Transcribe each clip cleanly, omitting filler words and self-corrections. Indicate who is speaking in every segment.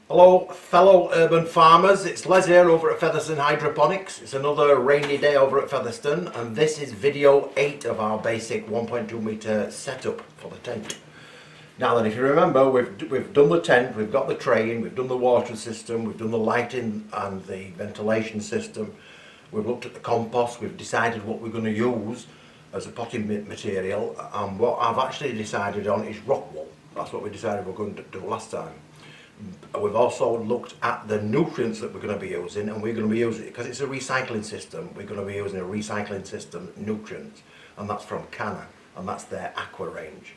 Speaker 1: Hello fellow urban farmers, it's Les here over at Featherstone Hydroponics. It's another rainy day over at Featherstone and this is video 8 of our basic 1.2 metre setup for the tent. Now then, if you remember, we've done the tent, we've got the train, we've done the water system, we've done the lighting and the ventilation system, we've looked at the compost, we've decided what we're going to use as a potting material, and what I've actually decided on is rockwool. That's what we decided we're going to do last time. We've also looked at the nutrients that we're going to be using, and we're going to be using, because it's a recycling system, we're going to be using a recycling system nutrients, and that's from Canna, and that's their aqua range.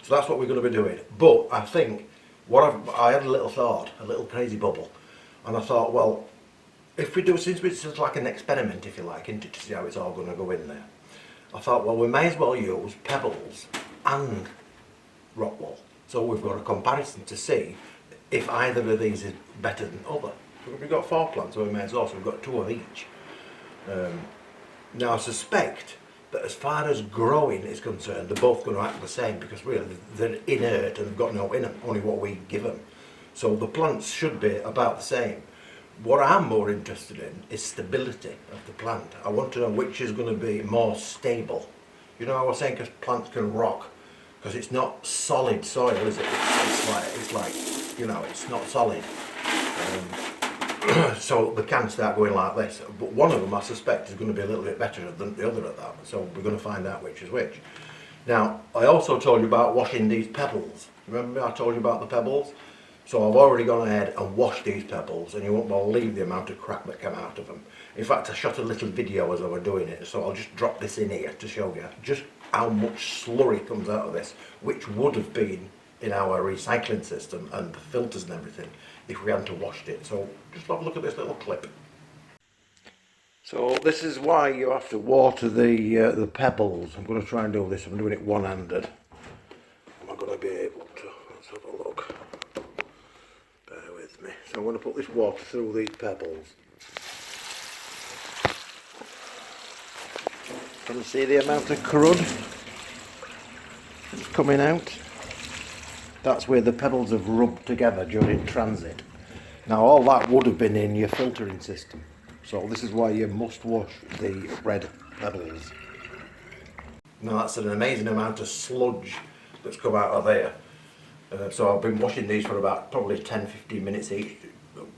Speaker 1: So that's what we're going to be doing. But I think I had a little thought, a little crazy bubble, and I thought, well, if we do, since it's just like an experiment, if you like, into to see how it's all going to go in there, I thought, well, we may as well use pebbles and rockwool, so we've got a comparison to see if either of these is better than other. We've got 4 plants, so we may as well, so we've got 2 of each. Now I suspect that as far as growing is concerned, they're both going to act the same, because really they're inert and they've got no in them, only what we give them. So the plants should be about the same. What I'm more interested in is stability of the plant. I want to know which is going to be more stable. You know, I was saying because plants can rock, because it's not solid soil, is it? It's like, you know, it's not solid. So they can start going like this. But one of them, I suspect, is going to be a little bit better than the other at that. So we're going to find out which is which. Now, I also told you about washing these pebbles. Remember I told you about the pebbles? So I've already gone ahead and washed these pebbles, and you won't believe the amount of crap that came out of them. In fact, I shot a little video as I was doing it, so I'll just drop this in here to show you just how much slurry comes out of this, which would have been in our recycling system and the filters and everything if we hadn't washed it. So just have a look at this little clip. So this is why you have to water the pebbles. I'm going to try and do this. I'm doing it one-handed. Am I going to be able to? Let's have a look. Bear with me. So I'm going to put this water through these pebbles. Can you see the amount of crud that's coming out? That's where the pebbles have rubbed together during transit. Now all that would have been in your filtering system. So this is why you must wash the red pebbles. Now that's an amazing amount of sludge that's come out of there. So I've been washing these for about probably 10-15 minutes each,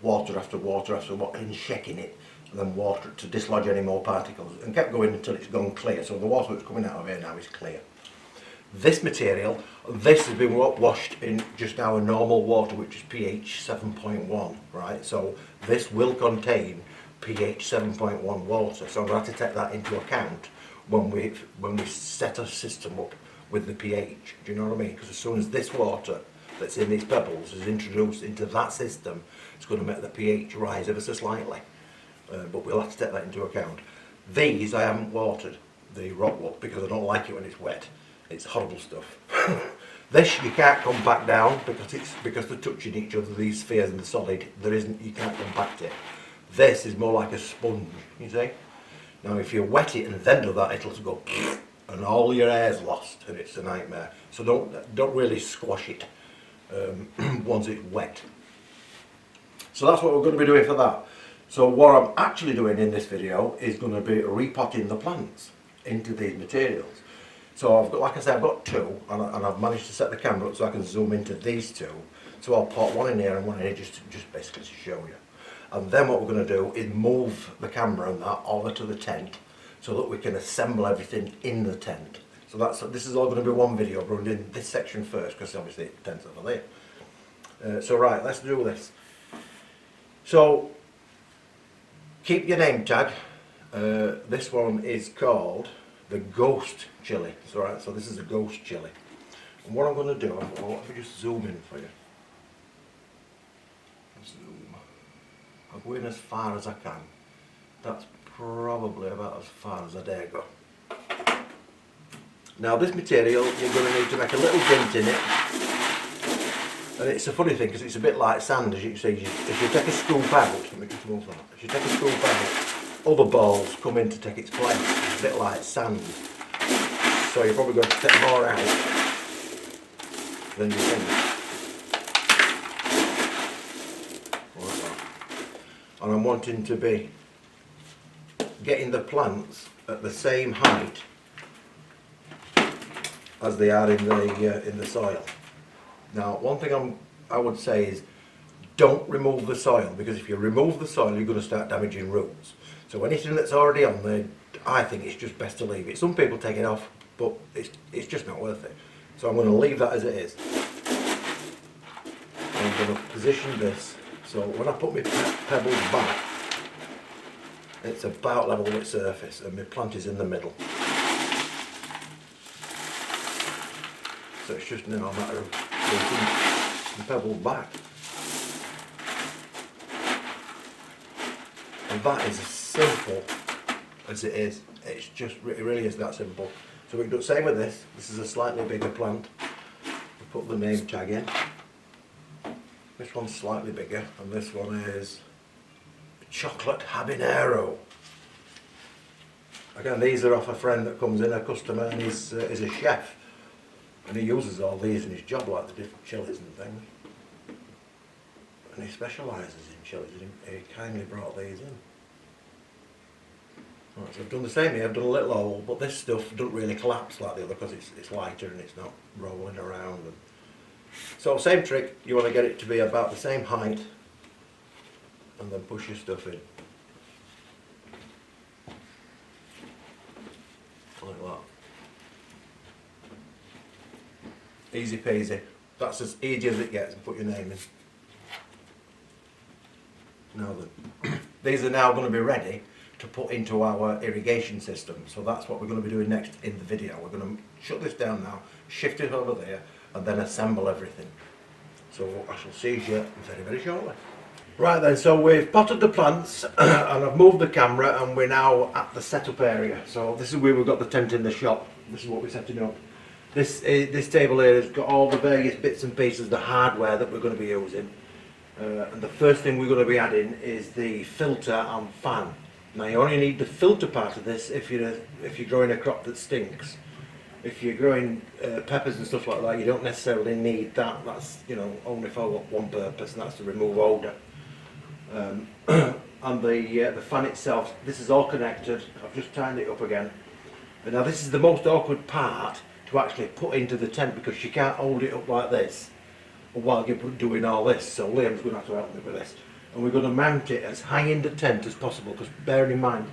Speaker 1: water after water after water, and shaking it, and then water to dislodge any more particles, and kept going until it's gone clear. So the water that's coming out of here now is clear. This material, this has been washed in just our normal water, which is pH 7.1, right? So this will contain pH 7.1 water, so I'm going to have to take that into account when we set a system up with the pH. Do you know what I mean? Because as soon as this water that's in these pebbles is introduced into that system, it's going to make the pH rise ever so slightly. But we'll have to take that into account. These I haven't watered, the rockwool, because I don't like it when it's wet. It's horrible stuff. This you can't compact down because they're touching each other, these spheres and the solid. You can't compact it. This is more like a sponge, you see. Now if you wet it and then do that, it'll go and all your air's lost, and it's a nightmare. So don't really squash it once it's wet. So that's what we're going to be doing for that. So what I'm actually doing in this video is going to be repotting the plants into these materials. So I've got, like I said, I've got 2, and I've managed to set the camera up so I can zoom into these 2. So I'll put one in here and one in here just basically to show you. And then what we're going to do is move the camera and that over to the tent so that we can assemble everything in the tent. So this is all going to be one video. We're doing this section first because obviously the tent's over there. So right, let's do this. So keep your name tag. This one is called the Ghost Chili. So, right, so this is a Ghost Chili. And what I'm going to do, let me just zoom in for you. Zoom. I'll go in as far as I can. That's probably about as far as I dare go. Now this material, you're going to need to make a little dent in it. And it's a funny thing because it's a bit like sand, as you can see. If you take a scoop out, let me just move that. If you take a scoop out, other balls come in to take its place. It's a bit like sand. So you're probably going to take more out than you think. and I'm wanting to be getting the plants at the same height as they are in the soil. Now, one thing I would say is don't remove the soil, because if you remove the soil, you're going to start damaging roots. So anything that's already on there, I think it's just best to leave it. Some people take it off, but it's just not worth it. So I'm going to leave that as it is. I'm going to position this so when I put my pebbles back, it's about level with surface, and my plant is in the middle. So it's just now a matter of putting the pebbles back. And that is as simple as it is. It's just, it really is that simple. So we can do the same with this. This is a slightly bigger plant. We put the name tag in. This one's slightly bigger, and this one is chocolate habanero. Again, these are off a friend that comes in, a customer, and he's a chef, and he uses all these in his job, like the different chilies and things. And he specialises in chilies, and he kindly brought these in. Right, so I've done the same here. I've done a little hole, but this stuff doesn't really collapse like the other because it's lighter and it's not rolling around. So same trick, you want to get it to be about the same height, and then push your stuff in. Like that. Easy peasy. That's as easy as it gets, and put your name in. Now then, these are now going to be ready to put into our irrigation system. So that's what we're going to be doing next in the video. We're going to shut this down now, shift it over there, and then assemble everything. So I shall see you very, very shortly. Right then, so we've potted the plants and I've moved the camera, and we're now at the setup area. So this is where we've got the tent in the shop. This is what we're setting up. This table here has got all the various bits and pieces, the hardware that we're going to be using. And the first thing we're going to be adding is the filter and fan. Now you only need the filter part of this if you're growing a crop that stinks. If you're growing peppers and stuff like that, you don't necessarily need that. That's, you know, only for one purpose, and that's to remove odour. And the fan itself, this is all connected. I've just tightened it up again. But now this is the most awkward part to actually put into the tent, because you can't hold it up like this while you're doing all this. So Liam's going to have to help me with this. And we're going to mount it as high in the tent as possible, because bearing in mind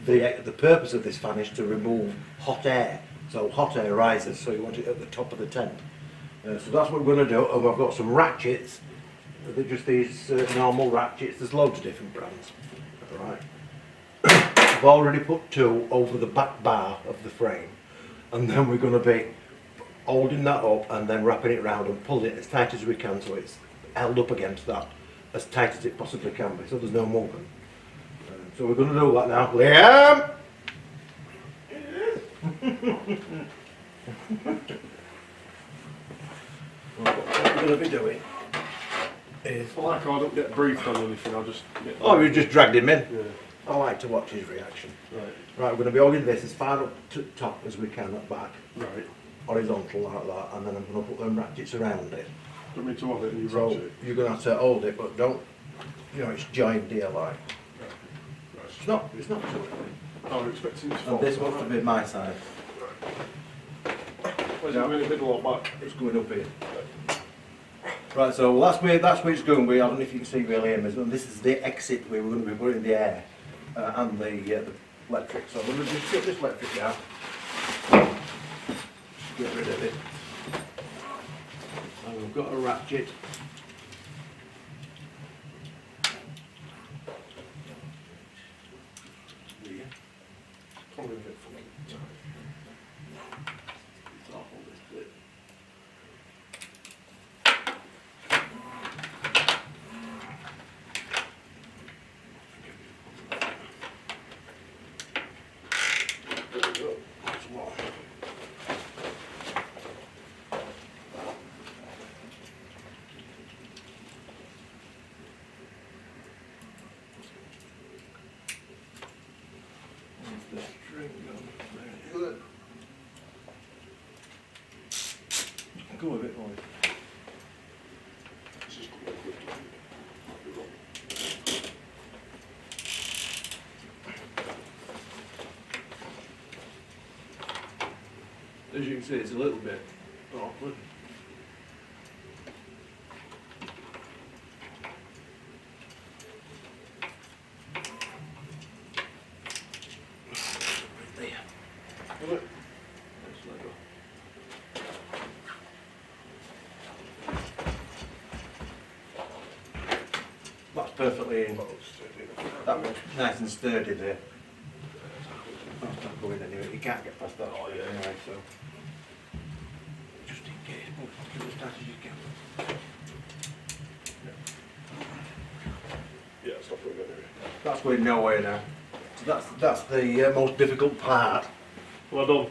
Speaker 1: the purpose of this fan is to remove hot air. So hot air rises, so you want it at the top of the tent. So that's what we're going to do. And I've got some ratchets. They're just these normal ratchets. There's loads of different brands. Alright. I've already put 2 over the back bar of the frame, and then we're going to be holding that up and then wrapping it round and pulling it as tight as we can, so it's held up against that as tight as it possibly can be, so there's no movement. So we're going to do that now. Liam! What we're going to be doing is...
Speaker 2: Well, like I don't get briefed on anything, I'll just get...
Speaker 1: Oh, you just dragged him in?
Speaker 2: Yeah.
Speaker 1: I like to watch his reaction.
Speaker 2: Right.
Speaker 1: Right, we're going to be holding this as far up to the top as we can at back.
Speaker 2: Right.
Speaker 1: Horizontal like that, and then I'm going to put them ratchets around it.
Speaker 2: Don't mean to hold it and you
Speaker 1: So
Speaker 2: ratchet it.
Speaker 1: you're going to have to hold it, but don't, you know, it's joined here like.
Speaker 2: Right.
Speaker 1: It's not too heavy.
Speaker 2: I'm expecting it to fall.
Speaker 1: And this wants to be my side.
Speaker 2: Where's it going in the middle or back?
Speaker 1: It's going up here. Right, so that's where it's going. I don't know if you can see where Liam is, but this is the exit where we're going to be putting the air and the electric. So we're going to just shut this electric down. Get rid of it. And we've got a ratchet. Here.
Speaker 2: Probably a bit funny.
Speaker 1: It's awful, this bit. There we go. That's more. The string goes there. Go a bit more.
Speaker 2: This is good. As you can see, it's a little bit awkward. Will it? Let's let go.
Speaker 1: That's perfectly in.
Speaker 2: Oh, steady.
Speaker 1: That looks nice and sturdy there. That's not going anywhere. You can't get past that anyway, so. Just in case, move as tight as you can.
Speaker 2: Yeah, stop it anyway.
Speaker 1: That's going nowhere now. So that's the most difficult part.
Speaker 2: Well done.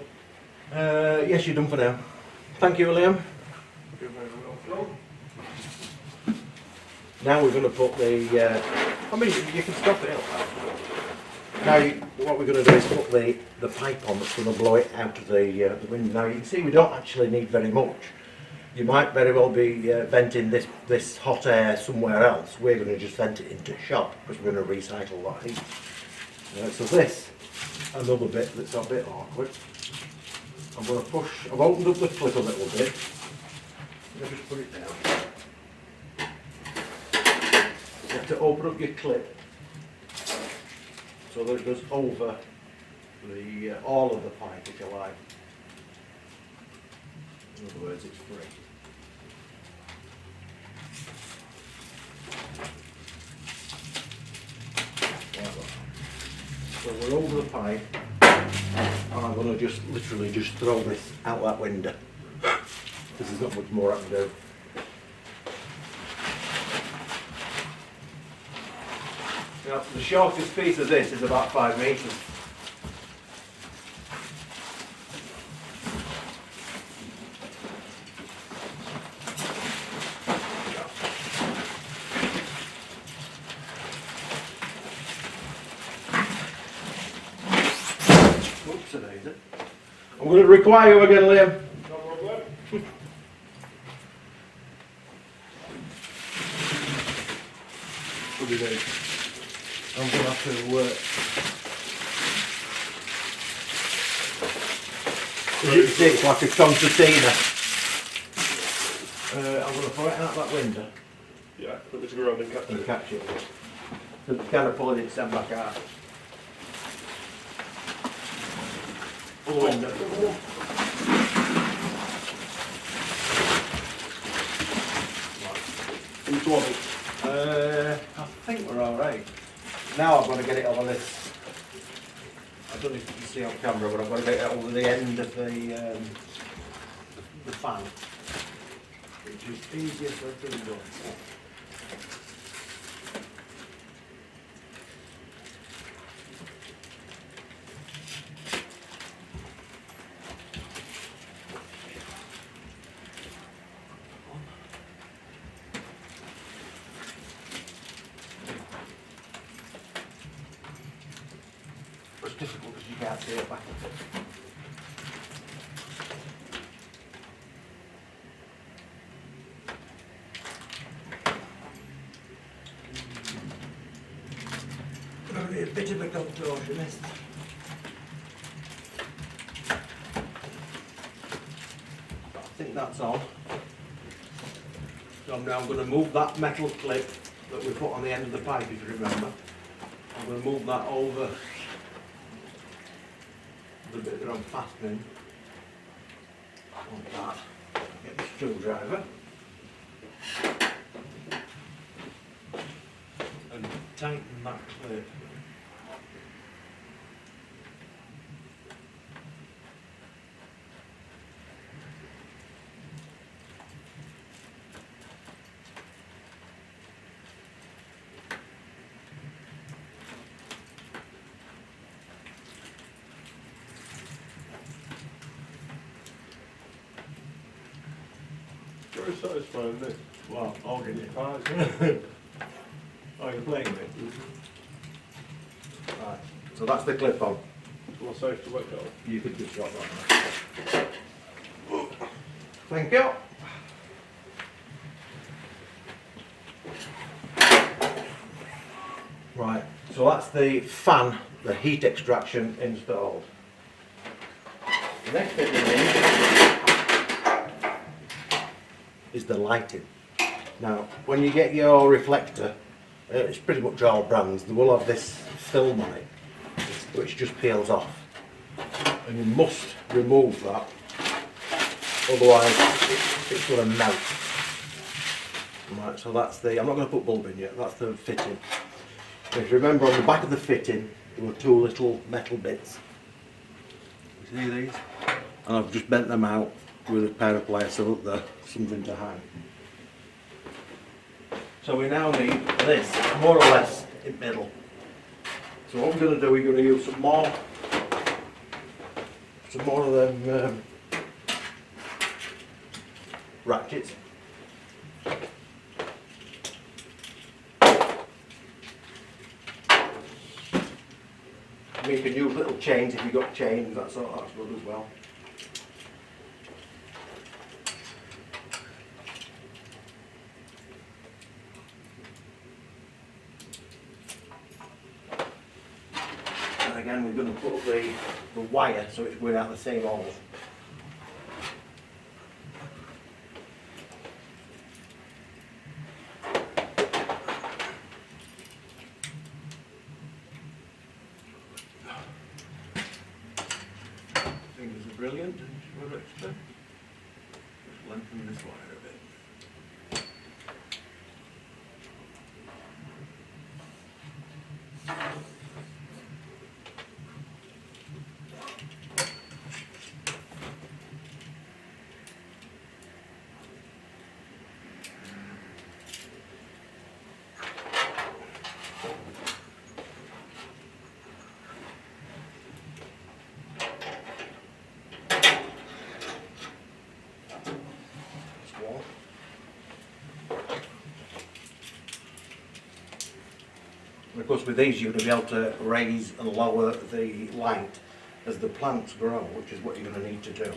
Speaker 1: Yes, you're done for now. Thank you, Liam.
Speaker 2: You're very welcome.
Speaker 1: Now we're going to put the. I mean, you can stop it. Now, what we're going to do is put the pipe on that's going to blow it out of the window. Now, you can see we don't actually need very much. You might very well be venting this hot air somewhere else. We're going to just vent it into shop because we're going to recycle that heat. So this, another bit that's a bit awkward. I'm going to push. I've opened up the clip a little bit. I'm going to just put it down. You have to open up your clip so that it goes over the all of the pipe, if you like. In other words, it's free. Like that. So we're over the pipe, and I'm going to just literally just throw this out that window. This is not much more I can do. Now, the shortest piece of this is about 5 metres. Whoops-a-daisy. I'm going to require you again, Liam.
Speaker 2: No problem. What do you need?
Speaker 1: I'm going to have to as you can see, it's like a concertina. I'm going to throw it out that window
Speaker 2: Yeah, put this around and catch
Speaker 1: and
Speaker 2: it.
Speaker 1: catch it. So it's kind of pulling it send back out. Other window.
Speaker 2: Which one?
Speaker 1: I think we're alright. Now I've got to get it over this. I don't know if you can see on camera, but I've got to get it over the end of the fan, which is easier for a finger. It's difficult because you can't see it back. Only a bit of a contortionist. I think that's on. So now I'm going to move that metal clip that we put on the end of the pipe, if you remember. I'm going to move that over the bit that I'm fastening on that. Get the screwdriver and tighten that clip.
Speaker 2: Very satisfying, this.
Speaker 1: Well, holding it.
Speaker 2: Ah,
Speaker 1: Oh, you're playing with it? Right, so that's the clip on.
Speaker 2: well, safe to let go.
Speaker 1: You could just drop that now. Thank you. Right, so that's the fan, the heat extraction installed. The next bit we need is the lighting. Now, when you get your reflector, it's pretty much all brands, they will have this film on it, which just peels off. And you must remove that, otherwise it's going to melt. Right, so that's the, I'm not going to put bulb in yet, that's the fitting. If you remember, on the back of the fitting, there were two little metal bits. You see these? And I've just bent them out with a pair of pliers so that there's something to hang. So we now need this, more or less, in the middle. So what we're going to do, we're going to use some more of them ratchets. You can use little chains if you've got chains, that's good as well. And again, we're going to put the wire so it's going out the same holes. Fingers are brilliant, and we're extra. Just lengthen this wire a bit. And of course with these you're going to be able to raise and lower the light as the plants grow, which is what you're going to need to do.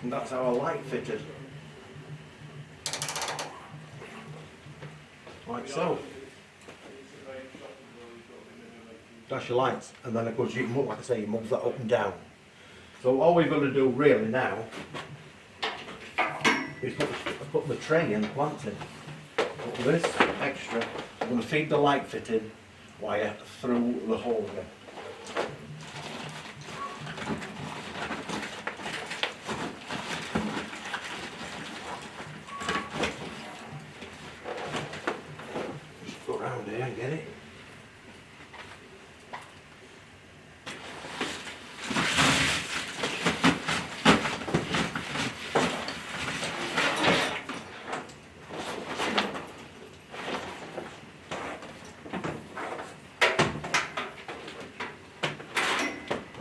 Speaker 1: And that's our light fitted. Like so. That's your lights, and then of course you can, like I say, you move that up and down. So all we've got to do really now is put the tray and the plants in. Put this extra, I'm going to feed the light fitted wire through the hole again. Here, get it?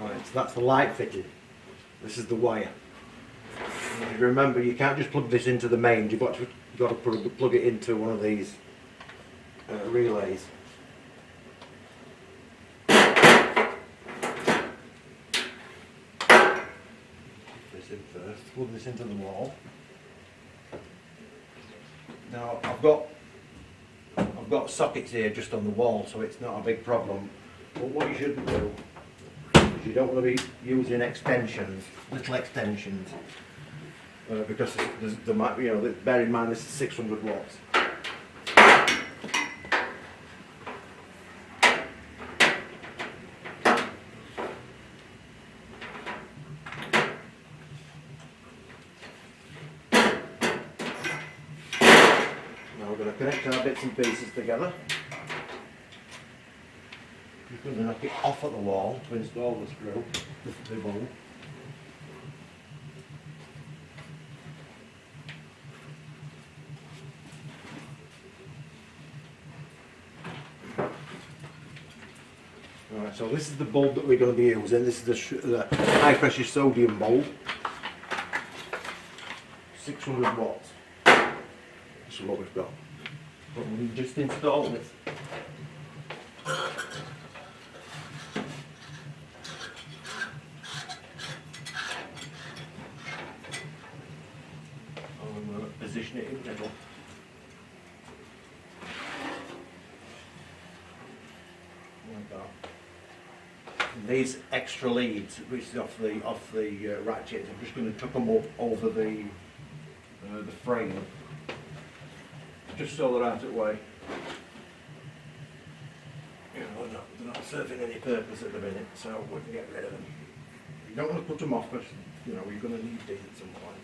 Speaker 1: Right, so that's the light fitted. This is the wire. And if you remember, you can't just plug this into the mains. You've got to plug it into one of these relays. Put this in first, plug this into the wall. Now I've got sockets here just on the wall, so it's not a big problem. But what you shouldn't do is you don't want to be using extensions, little extensions, because there might be, you know, bear in mind this is 600 watts. Now we're going to connect our bits and pieces together. Just going to knock it off at the wall to install the screw, the bolt. Right, so this is the bulb that we're going to be using. This is the high pressure sodium bulb. 600 watts. This is what we've got. But we just installed this. I'm going to position it in the middle. Like that. And these extra leads, which is off the ratchet, I'm just going to tuck them up over the frame, just so they're out of the way. You know, they're not serving any purpose at the minute, so we can get rid of them. You don't want to put them off, because you know you're going to need these at some point.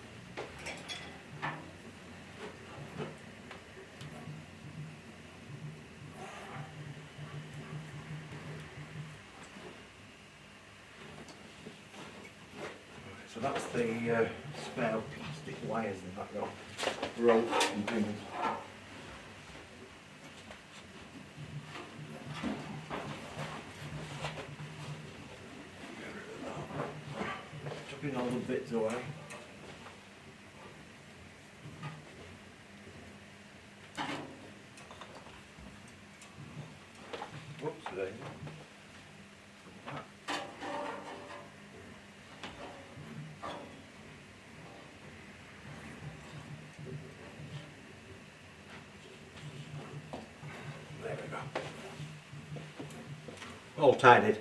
Speaker 1: So that's the spare plastic wires in that got rope and things. Get rid of that. Chucking all the bits away. Whoops, there you go. All tidied.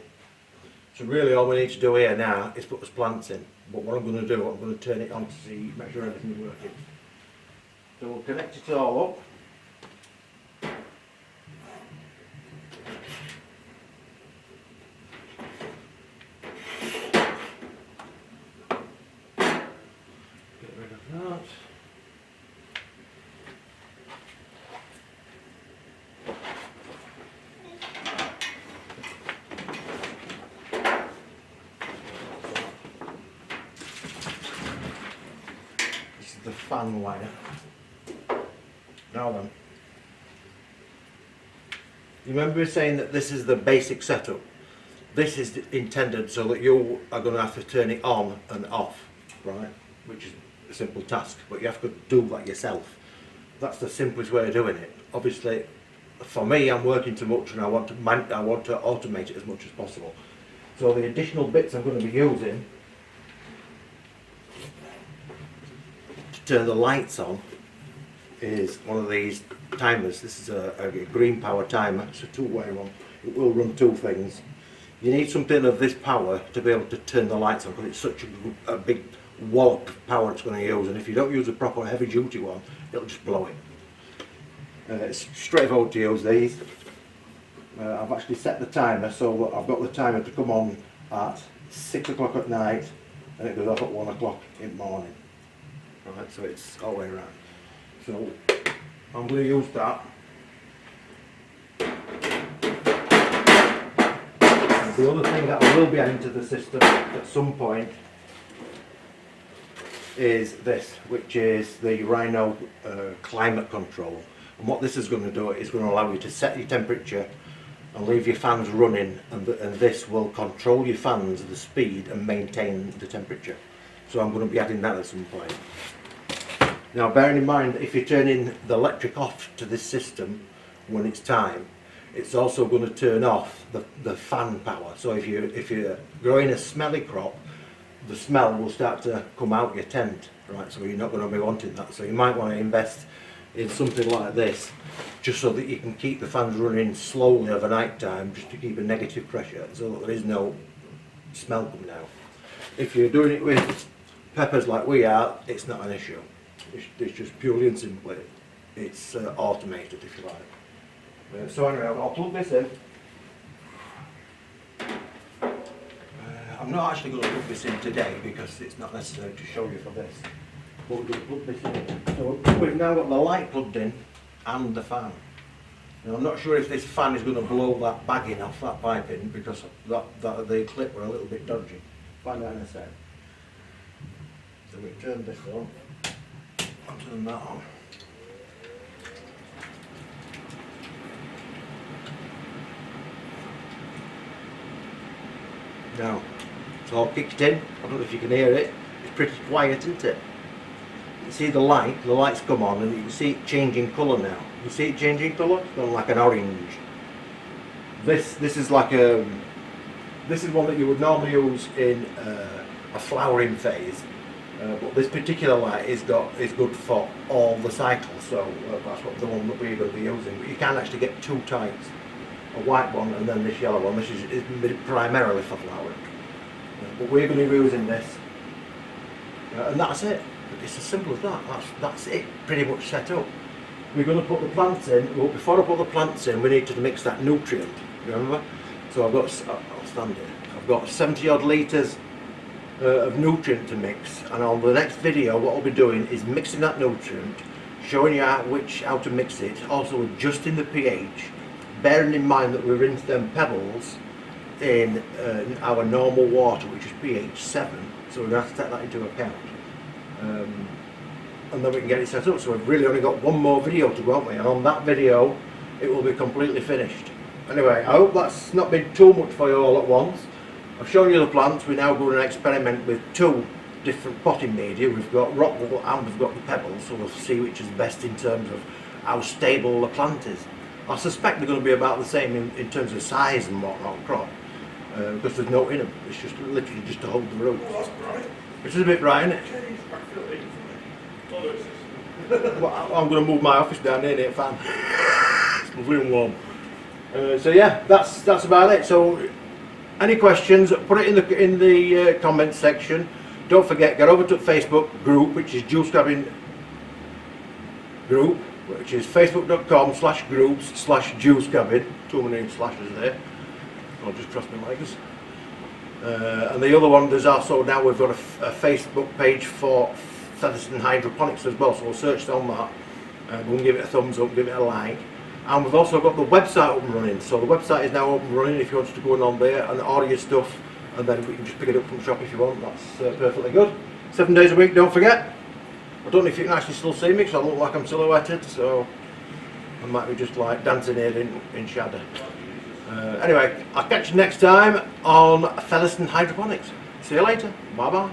Speaker 1: So really all we need to do here now is put the plants in. But what I'm going to do, I'm going to turn it on to see, make sure everything's working. So we'll connect it all up. Get rid of that. The fan wire. Now then, you remember saying that this is the basic setup. This is intended so that you are going to have to turn it on and off, right? Which is a simple task, but you have to do that yourself. That's the simplest way of doing it. Obviously, for me, I'm working too much and I want to automate it as much as possible. So the additional bits I'm going to be using turn the lights on is one of these timers. This is a green power timer. It's a two-way one. It will run two things. You need something of this power to be able to turn the lights on, because it's such a big wallop of power it's going to use, and if you don't use a proper heavy duty one, it'll just blow it. It's straightforward to use these. I've actually set the timer so that I've got the timer to come on at 6 o'clock at night and it goes off at 1 o'clock in the morning. Right, so it's all the way around. So I'm going to use that. And the other thing that I will be adding to the system at some point is this, which is the Rhino climate control. And what this is going to do is going to allow you to set your temperature and leave your fans running, and this will control your fans, the speed, and maintain the temperature. So I'm going to be adding that at some point. Now bearing in mind that if you're turning the electric off to this system when it's time, it's also going to turn off the fan power. So if you're growing a smelly crop, the smell will start to come out your tent, right? So you're not going to be wanting that. So you might want to invest in something like this, just so that you can keep the fans running slowly over night time, just to keep a negative pressure, so that there is no smell coming out. If you're doing it with peppers like we are, it's not an issue. It's just purely and simply, it's automated, if you like. So anyway, I'll plug this in. I'm not actually going to plug this in today because it's not necessary to show you for this. But we're going to plug this in. So we've now got the light plugged in and the fan. Now I'm not sure if this fan is going to blow that bagging off, that piping, because the clip were a little bit dodgy. Find out in a sec. So we turn this on. I'll turn that on. Now, it's all kicked in. I don't know if you can hear it. It's pretty quiet, isn't it? You see the light's come on, and you can see it changing colour now. You see it changing colour? It's gone like an orange. This is like a, this is one that you would normally use in a flowering phase. But this particular light is good for all the cycles, so that's what the one that we're going to be using. But you can actually get two types, a white one and then this yellow one. This is primarily for flowering, but we're going to be using this, and that's it. It's as simple as that. That's it, pretty much set up. We're going to put the plants in. Well, before I put the plants in, we need to mix that nutrient. Remember? So I'll stand here. I've got 70 odd litres of nutrient to mix, and on the next video what I'll be doing is mixing that nutrient, showing you how to mix it, also adjusting the pH, bearing in mind that we rinse them pebbles in our normal water, which is pH 7, so we're going to have to take that into account, and then we can get it set up. So we've really only got one more video to go, haven't we? And on that video it will be completely finished. Anyway, I hope that's not been too much for you all at once. I've shown you the plants. We're now going to experiment with two different potting media. We've got rockwool and we've got the pebbles, so we'll see which is best in terms of how stable the plant is. I suspect they're going to be about the same in terms of size and whatnot, crop, because there's no in them. It's just literally just to hold the roots. Which is a bit bright, isn't it? Well, I'm going to move my office down here, near fan. It's lovely and warm. So yeah, that's about it. So, any questions, put it in the comments section. Don't forget, get over to Facebook group, which is Juice Grabbing group, which is facebook.com/groups/juice grabbing. Too many slashes there. I'll just cross my legs. And the other one, there's also now we've got a Facebook page for Featherstone Hydroponics as well. So we'll search on that. We'll give it a thumbs up, give it a like. And we've also got the website up and running, so the website is now up and running if you want to go on there and order your stuff, and then we can just pick it up from the shop if you want. That's perfectly good. 7 days a week, don't forget. I don't know if you can actually still see me because I look like I'm silhouetted, so I might be just like dancing here in shadow. Anyway, I'll catch you next time on Featherstone Hydroponics. See you later. Bye bye.